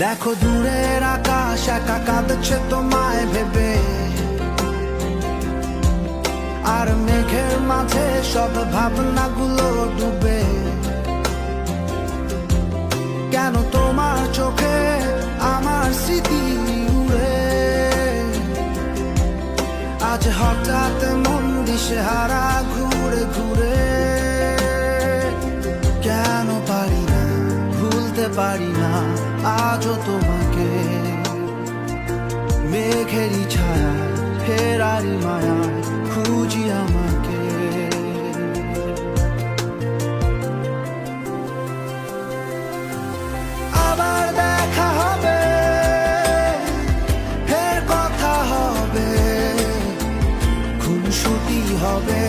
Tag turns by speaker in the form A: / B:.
A: দেখো দূরের আকাশ একা কাঁদছে তোমায় ভেবে, আর মেঘের মাঝে সব ভাবনাগুলো ডুবে। কেন তোমার চোখে আমার স্মৃতি উড়ে, আজ হঠাৎ মন দিশেহারা ঘুরে ঘুরে। কেন পারি না ভুলতে পারি না আজও তোমাকে, মেঘেরই ছায়া ফেরারি মায়া খুঁজি আমাকে। আবার দেখা হবে, ফের কথা হবে, খুনসুটি হবে।